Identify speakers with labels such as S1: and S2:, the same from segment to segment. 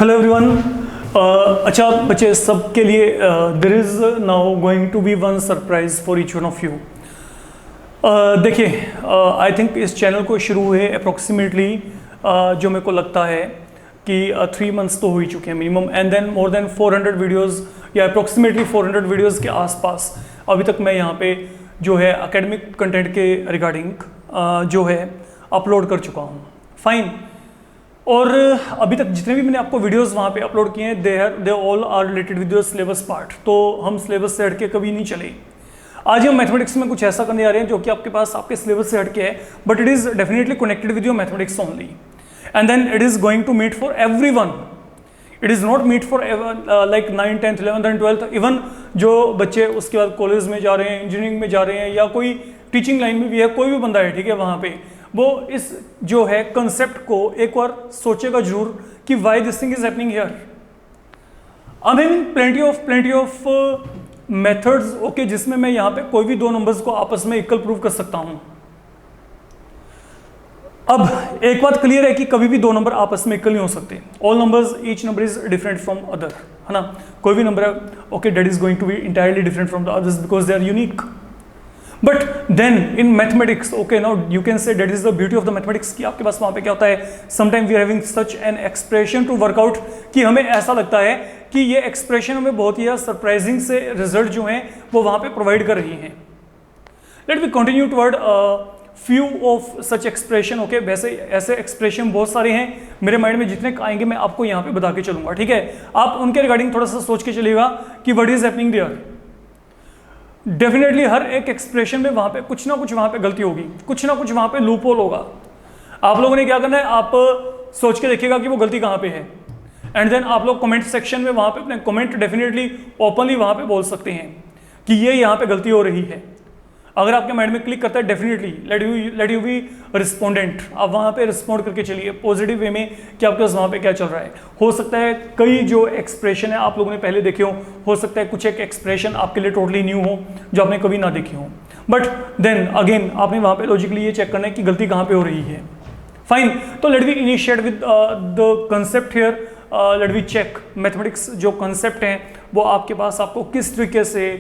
S1: Hello everyone. अच्छा बच्चे, सबके लिए there is now going to be one surprise for each one of you. देखिए, आई थिंक इस चैनल को शुरू हुए अप्रोक्सीमेटली जो मेरे को लगता है कि 3 मंथ्स तो हो ही चुके हैं minimum, and then more than 400 videos या अप्रोक्सीमेटली 400 वीडियोस के आसपास अभी तक मैं यहाँ पे जो है एकेडमिक कंटेंट के रिगार्डिंग जो है अपलोड कर चुका हूँ। फाइन। और अभी तक जितने भी मैंने आपको वीडियोस वहाँ पे अपलोड किए हैं they all are related with your syllabus part. तो हम सिलेबस से हटके कभी नहीं चले। आज हम मैथमेटिक्स में कुछ ऐसा करने जा रहे हैं जो कि आपके पास आपके सिलेबस से हटके है, but it is definitely connected with your mathematics only, and then it is going to meet for every one. It is not meet for like 9, 10th, 11th and 12th। Even जो बच्चे उसके बाद college में जा रहे हैं, engineering में जा रहे हैं, या कोई टीचिंग लाइन में भी है, कोई भी बंदा है, ठीक है, वहाँ पे वो इस जो है कंसेप्ट को एक बार सोचेगा जरूर कि why this thing is happening here. I mean plenty of methods, okay, जिसमें मैं यहाँ पे कोई भी दो नंबर्स को आपस में इक्वल प्रूव कर सकता हूँ। अब एक बात क्लियर है कि कभी भी दो नंबर आपस में इक्वल नहीं हो सकते। All numbers, each number is different from other, है ना। कोई भी नंबर है, okay, that is going to be entirely different from the others because they are unique. But then in mathematics, okay, now you can say that is the beauty of the mathematics कि आपके पास वहां पे क्या होता है, sometime we are having such an expression to work out कि हमें ऐसा लगता है कि ये एक्सप्रेशन हमें बहुत ही सरप्राइजिंग से रिजल्ट जो हैं वो वहां पे प्रोवाइड कर रही हैं। Let we continue toward few of such expression. Okay, वैसे ऐसे एक्सप्रेशन बहुत सारे हैं मेरे माइंड में, जितने आएंगे मैं आपको यहाँ पे बता के चलूंगा, ठीक है। आप उनके रिगार्डिंग थोड़ा सा सोच के चलिएगा कि what is happening there. Definitely हर एक एक्सप्रेशन में वहां पे कुछ ना कुछ वहां पे गलती होगी, कुछ ना कुछ वहां पे लूप होल होगा। आप लोगों ने क्या करना है, आप सोच के देखिएगा कि वो गलती कहां पे है, एंड देन आप लोग कमेंट सेक्शन में वहां पे अपने कमेंट डेफिनेटली ओपनली वहां पे बोल सकते हैं कि ये यहाँ पे गलती हो रही है। अगर आपके माइंड में क्लिक करता है, definitely let you be respondent. आप वहाँ पे रिस्पॉन्ड करके चलिए पॉजिटिव वे में कि आपके पास वहाँ पे क्या चल रहा है। हो सकता है कई जो एक्सप्रेशन है आप लोगों ने पहले देखे हो सकता है कुछ एक एक्सप्रेशन आपके लिए टोटली न्यू हो जो आपने कभी ना देखी हो, बट देन अगेन आपने वहाँ पे लॉजिकली ये चेक करना है कि गलती कहाँ पे हो रही है। फाइन। तो let we initiate with the concept here. Let we check mathematics जो कंसेप्ट हैं वो आपके पास आपको किस तरीके से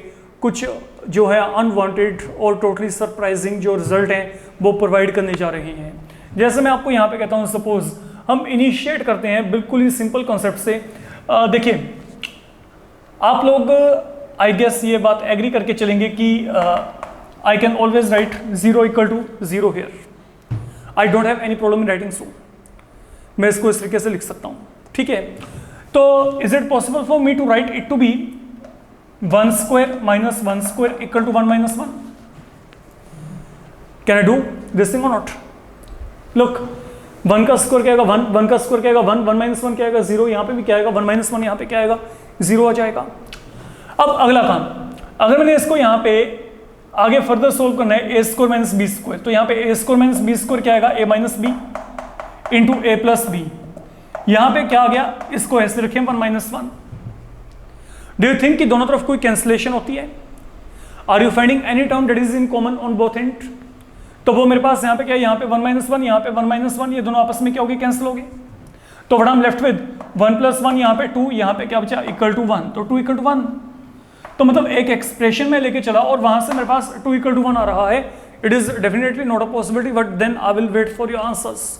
S1: कुछ जो है अनवांटेड और टोटली सरप्राइजिंग जो रिजल्ट हैं वो प्रोवाइड करने जा रही हैं। जैसे मैं आपको यहाँ पे कहता हूँ, सपोज हम इनिशिएट करते हैं बिल्कुल ही सिंपल कॉन्सेप्ट से। देखिए, आप लोग आई गेस ये बात एग्री करके चलेंगे कि I can always right 0 = 0 here. I don't have any problem in writing so. मैं इसको इस तरीके से लिख सकता हूँ, ठीक है। तो is it possible for me to write it to be 1² - 1² = 1 - 1? Can I do this thing or not? Look, 1 का स्क्वायर क्या आएगा 1, 1 का स्क्वायर क्या आएगा 1, 1 - 1 क्या आएगा 0, यहाँ पे भी क्या आएगा 1 - 1, यहाँ पे क्या आएगा 0 आ जाएगा। अब अगला काम, अगर मैंने इसको यहाँ पे आगे फर्दर सोल्व करना है, a² - b², तो यहाँ पे a² - b² क्या आएगा a - b × a + b। यहाँ पे क्या आ गया, इसको ऐसे रखें 1 - 1। डू यू थिंक कि दोनों तरफ कोई कैंसलेशन होती है? Are you finding any term that is in common on both end? तो वो मेरे पास यहाँ पे क्या है, यहाँ पे 1 - 1, यहाँ पे 1 - 1, ये दोनों आपस में क्या होगी, कैंसिल होगी। तो what I M left with 1 + 1, यहाँ पे 2, यहाँ पे क्या बचा = 1, तो 2 = 1। तो मतलब एक एक्सप्रेशन में लेके चला और वहां से मेरे पास 2 = 1 आ रहा है। It is definitely not a possibility, but then I will wait for your answers.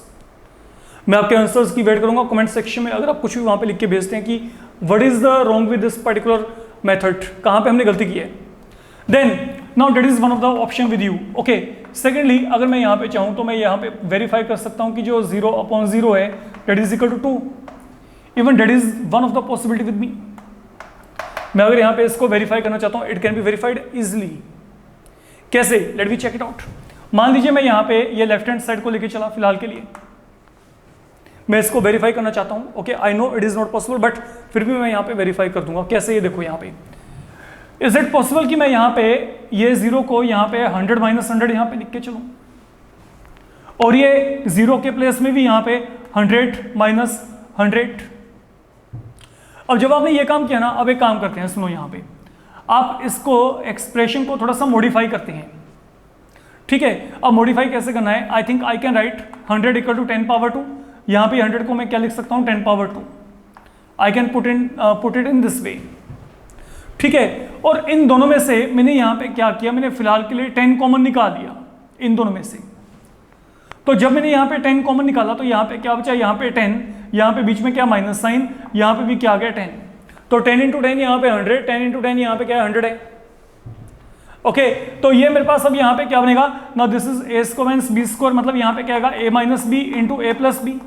S1: मैं आपके आंसर्स की वेट करूंगा कमेंट सेक्शन में। अगर आप कुछ भी वहां पे लिख के भेजते हैं कि what is the wrong with this particular method, कहां पे हमने गलती की है, then now that is one of the option with you. Okay, secondly अगर मैं यहाँ पे चाहूँ तो मैं यहाँ पे वेरीफाई कर सकता हूँ कि जो 0/0 है that is equal to 2। Even that is one of the possibility with me. मैं अगर यहाँ पे इसको वेरीफाई करना चाहता हूँ, it can be verified easily. कैसे? Let me check it out. मान लीजिए मैं यहाँ पे ये लेफ्ट हैंड साइड को लेके चला फिलहाल के लिए, मैं इसको वेरीफाई करना चाहता हूँ। Okay, I know it is not possible, but फिर भी मैं यहाँ पे वेरीफाई कर दूंगा। कैसे? ये देखो यहाँ पे, इज इट पॉसिबल कि मैं यहाँ पे ये 0 को यहाँ पे 100 - 100 यहाँ पे लिख के चलूँ, और ये 0 के प्लेस में भी यहाँ पे 100 - 100। अब जब आपने ये काम किया ना, अब एक काम करते हैं, सुनो, यहाँ पे आप इसको एक्सप्रेशन को थोड़ा सा मॉडिफाई करते हैं, ठीक है। अब मॉडिफाई कैसे करना है, I think I can write 100 = 10⁻²। यहाँ पे 100 को मैं क्या लिख सकता हूँ 10⁻²। I can put it in this way, ठीक है। और इन दोनों में से मैंने यहाँ पे क्या किया, मैंने फिलहाल के लिए 10 कॉमन निकाल दिया इन दोनों में से। तो जब मैंने यहाँ पे 10 कॉमन निकाला तो यहाँ पे क्या बचा, यहाँ पे 10, यहाँ पे बीच में क्या माइनस साइन, यहाँ पे भी क्या आ गया 10। तो 10 इंटू 10 यहाँ पे 100, 10 इंटू 10 यहाँ पे क्या है 100 है। ओके तो ये मेरे पास अब यहाँ पे क्या बनेगा, now this is A square minus B square, मतलब यहाँ पे क्या आएगा a minus B into A plus B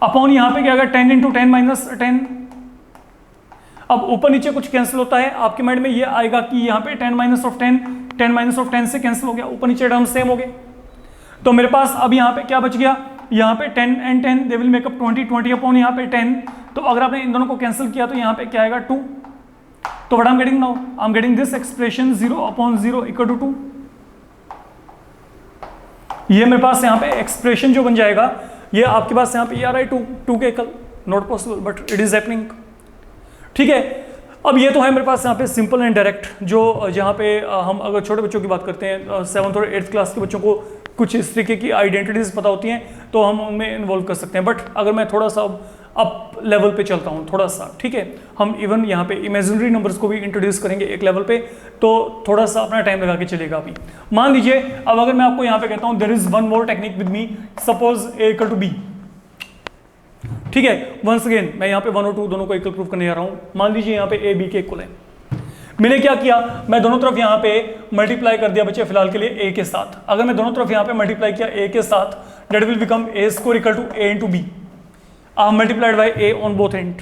S1: upon यहाँ पे क्या आएगा 10 इंटू 10 माइनस 10। अब ऊपर नीचे कुछ कैंसिल होता है, आपके माइंड में ये आएगा कि यहाँ पे 10 माइनस ऑफ 10, 10 माइनस ऑफ 10 से कैंसिल हो गया, ऊपर नीचे टर्म सेम हो गए। तो मेरे पास अब यहाँ पे क्या बच गया, यहाँ पे 10 and 10 they will make up 20, 20 upon यहाँ पे 10। तो अगर आपने इन दोनों को कैंसिल किया तो यहाँ पे क्या आएगा 2। तो what I am getting now, I am getting this expression 0 upon 0 equal to 2। ये मेरे पास यहाँ पे एक्सप्रेशन जो बन जाएगा, ये आपके पास यहाँ पे ये आ रहा है 2 के एकल, not possible but it is happening, ठीक है। अब ये तो है मेरे पास यहाँ पे सिंपल एंड डायरेक्ट, जो जहाँ पे हम अगर छोटे बच्चों की बात करते हैं 7th और 8th क्लास के बच्चों को कुछ इस तरीके की आइडेंटिटीज पता होती हैं तो हम उनमें इन्वॉल्व कर सकते हैं। बट अगर मैं थोड़ा सा अप लेवल पे चलता हूँ थोड़ा सा, ठीक है, हम इवन यहाँ पे इमेजिनरी नंबर्स को भी इंट्रोड्यूस करेंगे एक लेवल पे, तो थोड़ा सा अपना टाइम लगा के चलेगा। अभी मान लीजिए अब अगर मैं आपको यहाँ पे कहता हूँ there is one more technique with me, suppose A equal to B, ठीक है। वंस अगेन मैं यहाँ पे 1 और 2 दोनों को इक्वल प्रूव करने जा रहा हूँ। मान लीजिए यहाँ पे ए बी के इक्वल है, मैंने क्या किया, मैं दोनों तरफ यहाँ पे मल्टीप्लाई कर दिया बच्चे फिलहाल के लिए ए के साथ। अगर मैं दोनों तरफ यहाँ पे मल्टीप्लाई किया ए के साथ, that will become A square equal to A into B multiplied by A on both end.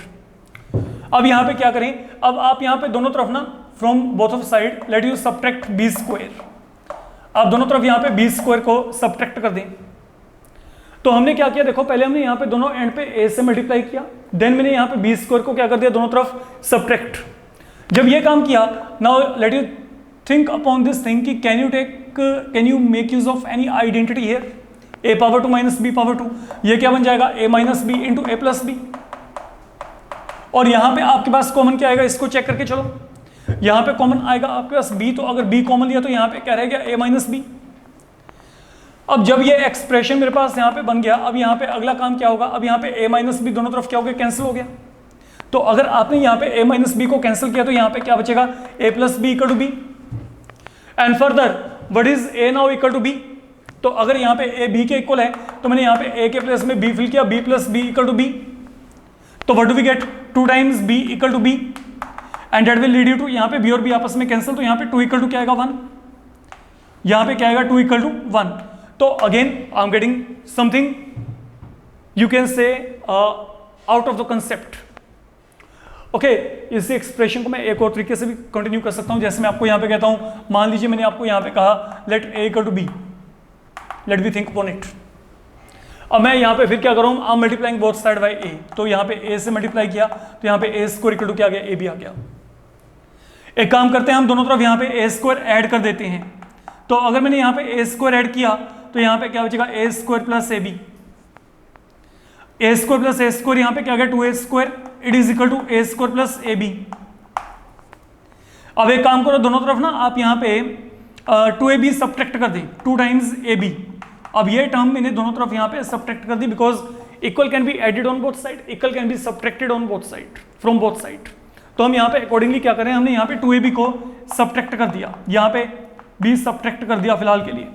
S1: अब यहाँ पे क्या करें, अब आप यहाँ पे दोनों तरफ ना from both of side let you subtract B square, आप दोनों तरफ यहाँ पे बी स्क्वायर को सब्ट्रैक्ट कर दें। तो हमने क्या किया, देखो पहले हमने यहाँ पे दोनों एंड पे ए से मल्टीप्लाई किया, देन मैंने यहाँ पे बी स्क्वायर को क्या कर दिया दोनों तरफ सब्ट्रैक्ट। जब ये काम किया, now let you think upon this thing कि can you make use of any identity here, a power 2 minus b power 2, ये क्या बन जाएगा a minus B into A plus b. और यहाँ पे आपके पास कॉमन क्या आएगा, इसको चेक करके चलो, यहाँ पे कॉमन आएगा आपके पास बी, तो अगर बी कॉमन लिया तो यहाँ पे क्या रह गया ए माइनस बी। अब जब ये एक्सप्रेशन मेरे पास यहाँ पे बन गया, अब यहाँ पे अगला काम क्या होगा, अब यहाँ पे a माइनस बी दोनों तरफ क्या हो गया कैंसिल हो गया। तो अगर आपने यहाँ पे a माइनस बी को कैंसिल किया तो यहाँ पे क्या बचेगा a plus B equal to B. And further what is a now equal to b, तो अगर यहाँ पे a b के इक्वल है तो मैंने यहाँ पे a के प्लेस में b फिल किया, b plus B equal to b। तो what do we get, 2 times b equal to b and that will lead you to, यहाँ पे b और b आपस में कैंसिल, तो यहाँ पे 2 इक्वल टू क्या आएगा 1, यहाँ पे क्या आएगा 2 इक्वल टू 1। तो again I am getting something you can say out of the concept. Okay, इसी एक्सप्रेशन को मैं एक और तरीके से भी कंटिन्यू कर सकता हूं, जैसे मैं आपको यहां पे कहता हूं, मान लीजिए मैंने आपको यहां पे कहा let a equal to b, let b think upon it. अब मैं यहां पे फिर क्या करूं, I am multiplying both side by a, तो यहां पे ए से मल्टीप्लाई किया तो यहां पे ए स्क्वायर इक्वल टू क्या आ गया, ए बी आ गया। एक काम करते हैं हम दोनों तरफ यहां पे ए स्क्वायर ऐड कर देते हैं, तो अगर मैंने यहां पे ए स्क्वायर ऐड किया तो यहाँ पे क्या बचेगा a square plus a b, a square plus a square यहाँ पे क्या गया 2a square, it is equal to a square plus a b. अब एक काम करो, दोनों तरफ ना आप यहाँ पे 2ab सब्ट्रैक्ट कर दें, 2 टाइम्स ab। अब ये टर्म मैंने दोनों तरफ यहाँ पे सब्ट्रैक्ट कर दी, because equal can be added on both side, equal can be subtracted on both side, from both side. तो हम यहाँ पे अकॉर्डिंगली क्या करें, हमने यहाँ पे 2ab को सब्ट्रैक्ट कर दिया, यहाँ पे b सब्ट्रैक्ट कर दिया फिलहाल के लिए।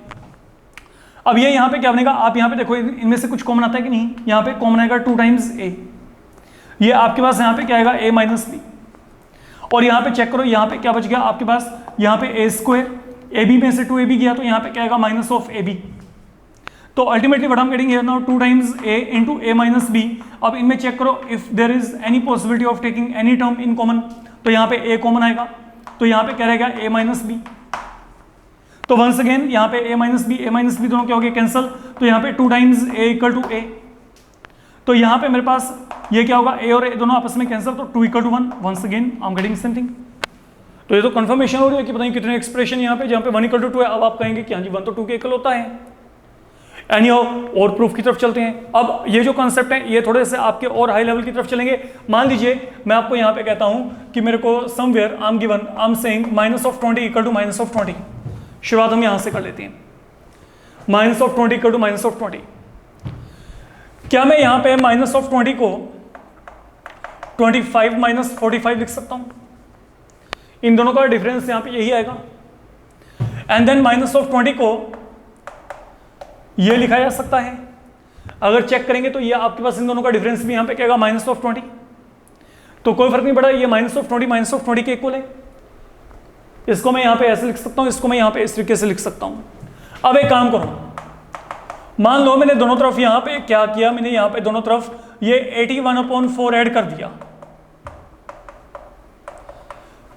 S1: अब ये यहाँ पे क्या बनेगा, आप यहाँ पे देखो इनमें से कुछ कॉमन आता है कि नहीं, यहाँ पे कॉमन आएगा 2 टाइम्स a, ये आपके पास यहाँ पे क्या आएगा a माइनस बी। और यहाँ पे चेक करो, यहाँ पे क्या बच गया आपके पास, यहाँ पे a स्क्वायर, ए बी में से 2ab गया तो यहाँ पे क्या आएगा माइनस ऑफ ए बी। तो ultimately what I am getting here now 2 times a into a minus B. अब इनमें चेक करो if there is any possibility of taking any term in common, तो यहाँ पे a कॉमन आएगा, तो यहाँ पे क्या रहेगा a माइनस बी। तो वंस अगेन यहाँ पे a माइनस बी दोनों क्या हो गए कैंसिल, तो यहाँ पे 2 times a equal to a। तो यहाँ पे मेरे पास ये क्या होगा, a और a दोनों आपस में कैंसिल, तो 2 equal to 1। Once again I am getting something. तो ये तो कंफर्मेशन हो रही है कि पता नहीं कितने एक्सप्रेशन यहाँ पे, जहाँ पे 1 इक्वल टू 2 है। अब आप कहेंगे कि हाँ जी 1 तो 2 के इक्वल होता है। एनीहाउ और प्रूफ की तरफ चलते हैं। अब ये जो कॉन्सेप्ट है ये थोड़े से आपके और हाई लेवल की तरफ चलेंगे। मान लीजिए मैं आपको यहाँ पे कहता हूँ कि मेरे को somewhere I am given, I am saying minus of 20 equal to minus of 20। शुरुआत हम यहाँ से कर लेते हैं, minus of 20 equal to minus of 20। क्या मैं यहां पे -20 को 25 - 45 लिख सकता हूं? इन दोनों का डिफरेंस यहां पे यही आएगा। एंड देन -20 को ये लिखा जा सकता है। अगर चेक करेंगे तो ये आपके पास इन दोनों का डिफरेंस भी यहां पे क्या आएगा, -20। तो कोई फर्क नहीं पड़ा, ये -20 के इक्वल है। इसको मैं यहां पे ऐसे लिख सकता हूं, इसको मैं यहां पे इस तरीके से लिख सकता हूं। अब एक काम करो, मान लो मैंने दोनों तरफ यहां पे क्या किया, मैंने यहां पे दोनों तरफ ये 81/4 ऐड कर दिया।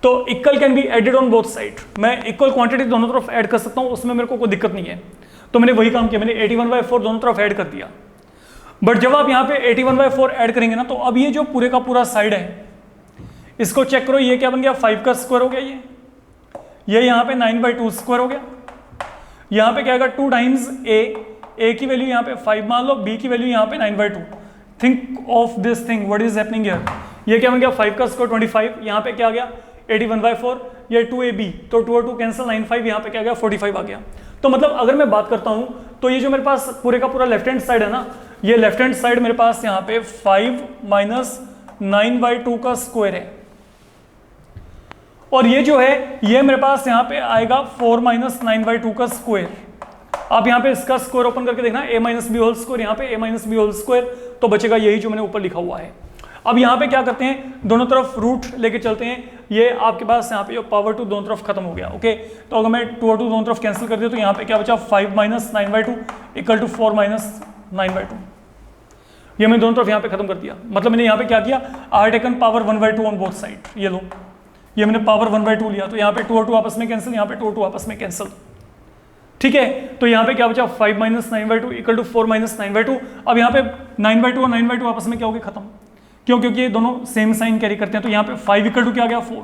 S1: तो equal can be added on both side. मैं इक्वल क्वांटिटी दोनों तरफ ऐड कर सकता हूं, उसमें मेरे को कोई दिक्कत नहीं है। तो मैंने वही काम किया, मैंने 81/4 दोनों तरफ ऐड कर दिया। बट जब आप यहां पे 81/4 ऐड करेंगे ना, तो अब ये जो पूरे का पूरा साइड है, इसको चेक करो, ये क्या बन गया, 5 का स्क्वायर हो गया। ये यहां पे 9/2 स्क्वायर हो गया। यहां पे क्या आएगा, 2 टाइम्स ए की वैल्यू यहां पे 5 मान लो, बी की वैल्यू यहां पे 9/2। Think of this thing, what is happening here. ये क्या बन गया, 5 का स्क्वायर 25, यहां पे क्या आ गया 81/4, ये 2ab, तो 2 और 2 कैंसिल, 95, यहां पे क्या आ गया 45 आ गया। तो मतलब अगर मैं बात करता हूं तो ये जो मेरे पास पूरे का पूरा लेफ्ट हैंड साइड है ना, ये लेफ्ट हैंड साइड मेरे पास यहां पे 5 - 9/2 का स्क्वायर है। और ये जो है ये मेरे पास यहां पे आएगा 4 - 9/2 का स्क्वायर। आप यहां पे इसका स्क्वायर ओपन करके देखना, a - b होल स्क्वायर, यहां पे a - b होल स्क्वायर, तो बचेगा यही जो मैंने ऊपर लिखा हुआ है। अब यहां पे क्या करते हैं, दोनों तरफ रूट लेके चलते हैं। ये आपके पास यहां पे पावर 2 दोनों तरफ खत्म हो गया। ओके, तो अगर मैं 2 और 2 दोनों तरफ कैंसिल कर दिया तो यहां पे क्या बचा, 5 - 9/2 इक्वल टू 4 - 9/2। ये मैंने दोनों तरफ यहां पे खत्म कर दिया। मतलब मैंने यहां पे क्या किया, are taken power 1/2 on both side. ये लो, ये मैंने पावर 1/2 लिया, तो यहाँ पे 2 और 2 आपस में कैंसिल, यहाँ पे 2 और 2 आपस में कैंसिल। ठीक है, तो यहाँ पे क्या बचा, 5 - 9/2 इक्वल टू 4 - 9/2। अब यहाँ पे 9/2 और 9/2 आपस में क्या हो गए, खत्म। क्यों, क्योंकि ये दोनों सेम साइन कैरी करते हैं। तो यहाँ पे 5 इक्वल टू क्या आ गया, 4।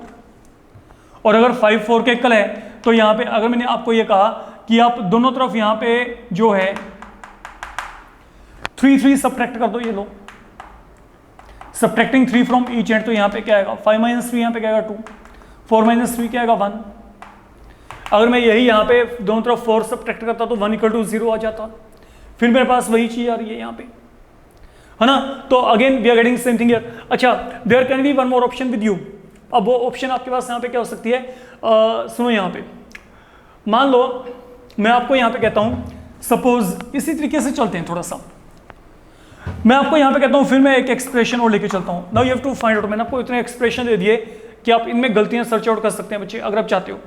S1: और अगर 5 4 के इक्वल है, तो यहाँ पे अगर मैंने आपको ये कहा कि आप दोनों तरफ यहाँ पे जो है 3 सब्ट्रैक्ट कर दो, ये लो, सब्ट्रैक्टिंग 3 फ्रॉम ईच एंड, तो यहाँ पे क्या आएगा 5 - 3, यहाँ पे क्या आएगा 2, 4 - 3 क्या आएगा 1। अगर मैं यही यहाँ पे दोनों तरफ 4 सब्ट्रैक्ट करता तो 1 = 0 आ जाता। फिर मेरे पास वही चीज आ रही है यहाँ पे, है ना। तो again we are getting same thing here. अच्छा, there can be one more option with you. अब वो ऑप्शन आपके पास यहाँ पे क्या हो सकती है, सुनो यहाँ पे, मान लो मैं आपको यहाँ पे कहता हूँ, सपोज इसी तरीके से चलते हैं थोड़ा सा, मैं आपको यहाँ पे कहता हूँ, फिर मैं एक एक्सप्रेशन और लेके चलता हूँ। Now you have to find out. मैंने आपको इतने एक्सप्रेशन दे दिए कि आप इनमें गलतियां सर्च आउट कर सकते हैं बच्चे, अगर आप चाहते हो।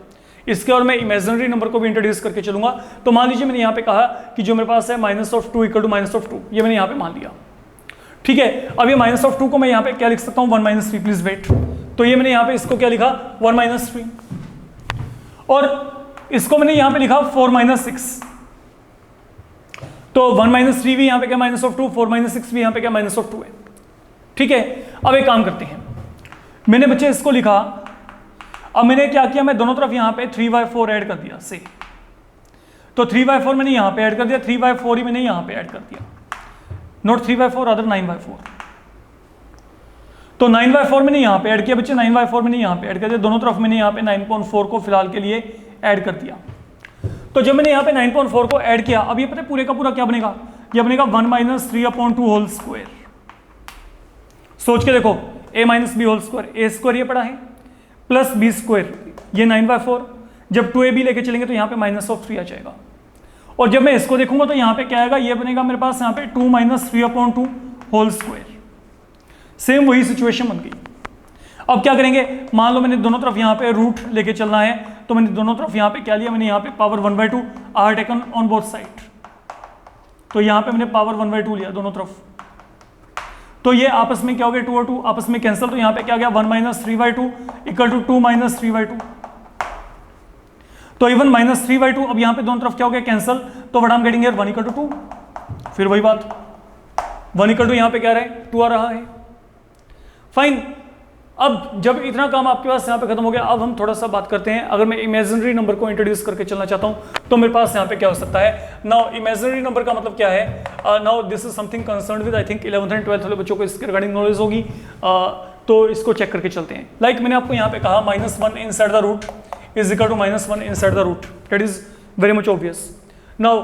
S1: इसके और मैं इमेजिनरी नंबर को भी इंट्रोड्यूस करके चलूंगा। तो मान लीजिए मैंने यहाँ पे कहा कि जो मेरे पास है -2 इक्वल टू -2, ये मैंने यहाँ पे मान लिया। ठीक है, अब ये -2 को मैं यहाँ पे क्या लिख सकता हूँ, 1 - 3, प्लीज वेट। तो ये मैंने यहाँ पे इसको क्या लिखा, 1 - 3, और इसको मैंने यहाँ पे लिखा 4 - 6। तो 1 - 3 भी यहाँ पे क्या -2, 4 - 6 भी यहाँ पे क्या -2 है। ठीक है, अब एक काम करते हैं, मैंने बच्चे इसको लिखा, अब मैंने क्या किया, मैं दोनों तरफ यहाँ पे 3/4 ऐड कर दिया से। तो 3/4 मैंने यहाँ पे ऐड कर दिया, 3/4 ही मैंने यहाँ पे ऐड कर दिया, नॉट 3/4 अदर 9/4। तो 9/4 मैंने यहाँ पे ऐड किया बच्चे, 9/4 मैंने यहाँ पे ऐड कर दिया, दोनों तरफ मैंने यहाँ पे 9.4 को फिलहाल के लिए ऐड कर दिया। तो जब मैंने यहाँ पे 9.4 को ऐड किया, अब ये पता है पूरे का पूरा क्या बनेगा, ये बनेगा 1 - 3/2 होल स्क्वायर। सोच के देखो, a - b whole square, a square ये पड़ा है, प्लस b स्क्वायर, ये 9/4। जब 2ab लेके चलेंगे तो यहाँ पे -3 आ जाएगा। और जब मैं इसको देखूंगा तो यहाँ पे क्या आएगा, ये बनेगा मेरे पास यहाँ पे 2 - 3/2 होल स्क्वायर। सेम वही सिचुएशन बन गई। अब क्या करेंगे, मान लो मैंने दोनों तरफ यहाँ पे रूट लेके चलना है, तो मैंने दोनों तरफ यहाँ पे क्या लिया, मैंने यहाँ पे power 1/2 are taken on both side. तो यहाँ पे मैंने पावर 1/2 लिया दोनों तरफ, तो ये आपस में क्या हो गया, 2 और 2 आपस में कैंसिल। तो यहाँ पे क्या गया, 1 - 3/2 इक्वल टू 2 - 3/2। तो इवन -3/2, अब यहाँ पे दोनों तरफ क्या हो गया, कैंसिल। तो what I am getting here, 1 = 2। फिर वही बात, 1 = यहाँ पे क्या रहा है, 2 आ रहा है। फाइन, अब जब इतना काम आपके पास यहाँ पे खत्म हो गया, अब हम थोड़ा सा बात करते हैं, अगर मैं इमेजिनरी नंबर को इंट्रोड्यूस करके चलना चाहता हूँ तो मेरे पास यहाँ पे क्या हो सकता है। नाउ इमेजिनरी नंबर का मतलब क्या है, now this is something concern with, I think 11th and 12th वाले बच्चों को इसके रिगार्डिंग नॉलेज होगी, तो इसको चेक करके चलते हैं। लाइक मैंने आपको यहाँ पे कहा -1 inside the root is equal to -1 inside the root, that is very much obvious. Now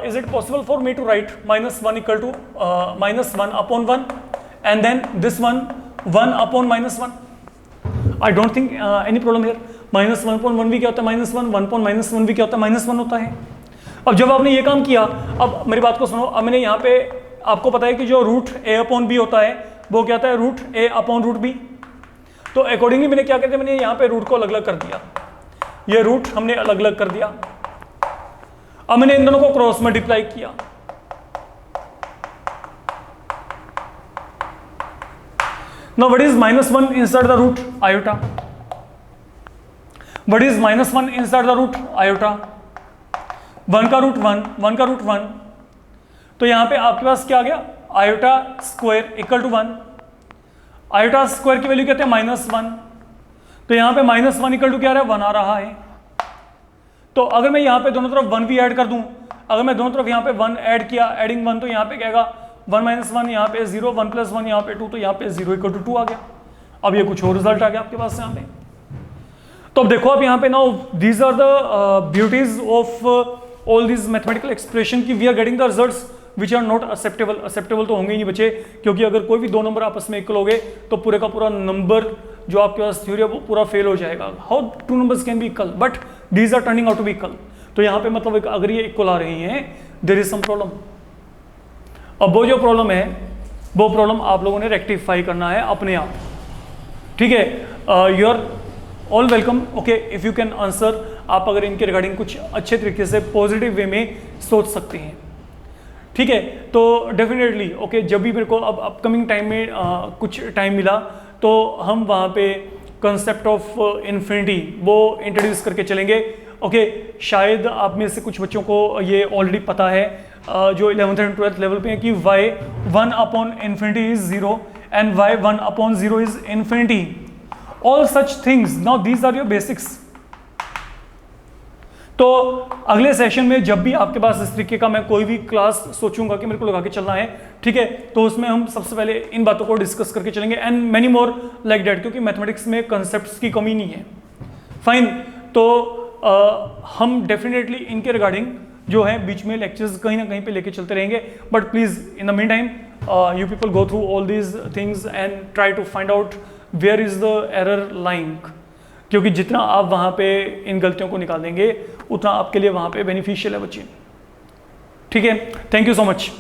S1: is it possible for me to write -1 equal to -1 upon 1 and then this one 1 upon -1? I don't think any problem here. -1 upon 1 भी क्या होता है -1, 1 upon -1 भी क्या होता है -1 होता है। अब जब आपने ये काम किया, अब मेरी बात को सुनो, अब मैंने यहाँ पे आपको पता है कि जो रूट a अपॉन b होता है वो क्या होता है root a upon root b। तो अकॉर्डिंगली मैंने क्या करते, मैंने यहाँ पे रूट को अलग अलग कर दिया, ये रूट हमने अलग अलग कर दिया। अब मैंने इन दोनों को क्रॉस मल्टीप्लाई किया, now what is -1 inside the root iota? What is -1 inside the root iota? 1 का रूट 1, 1 का रूट 1, तो यहां पे आपके पास क्या आ गया iota square equal to 1। Iota square की वैल्यू कहते हैं -1, तो यहां पे -1 इक्वल टू क्या आ रहा है 1 आ रहा है। तो अगर मैं यहां पे दोनों तरफ 1 भी ऐड कर दूं, अगर मैं दोनों तरफ यहां पे 1 ऐड किया, एडिंग 1, तो यहां पे क्या आएगा 1 - 1 यहाँ पे 0, 1 + 1 यहाँ पे 2, तो यहाँ पे 0 = 2 आ गया। अब ये कुछ और रिजल्ट आ गया आपके पास यहाँ पे। तो अब देखो आप यहाँ पे now these are the beauties of all these mathematical expression की we are getting the results which are not acceptable. Acceptable तो होंगे ही नहीं बच्चे, क्योंकि अगर कोई भी दो नंबर आपस में इक्वल हो गए तो पूरे का पूरा नंबर जो आपके पास थ्योरी है वो पूरा फेल हो जाएगा। How two numbers can be equal, but these are turning out to be equal. तो यहाँ पे मतलब अगर ये इक्वल आ रही हैं, देयर इज सम प्रॉब्लम। अब वो जो प्रॉब्लम है वो प्रॉब्लम आप लोगों ने रेक्टिफाई करना है अपने आप, ठीक है। You are all welcome, okay, if you can answer. आप अगर इनके रिगार्डिंग कुछ अच्छे तरीके से पॉजिटिव वे में सोच सकते हैं, ठीक है, तो डेफिनेटली ओके। जब भी मेरे को अब अपकमिंग टाइम में कुछ टाइम मिला तो हम वहाँ पे कंसेप्ट ऑफ इन्फिनिटी वो इंट्रोड्यूस करके चलेंगे, ओके। शायद आप में से कुछ बच्चों को ये ऑलरेडी पता है, जो 11th एंड 12th लेवल पे है, कि y 1 upon infinity is 0 and y 1 upon 0 is infinity. All such things, now these are your basics. तो अगले सेशन में जब भी आपके पास इस तरीके का मैं कोई भी क्लास सोचूंगा कि मेरे को लगा के चलना है, ठीक है, तो उसमें हम सबसे पहले इन बातों को डिस्कस करके चलेंगे and many more like that, क्योंकि मैथमेटिक्स में कॉन्सेप्ट्स की कमी नहीं है। फाइन, तो हम डेफिनेटली इनके रिगार्डिंग जो है बीच में लेक्चर्स कहीं ना कहीं पे लेके चलते रहेंगे, but please in the mean time you people go through all these things and try to find out where is the error lying, क्योंकि जितना आप वहाँ पे इन गलतियों को निकाल देंगे उतना आपके लिए वहाँ पे बेनिफिशियल है बच्चे, ठीक है। Thank you so much.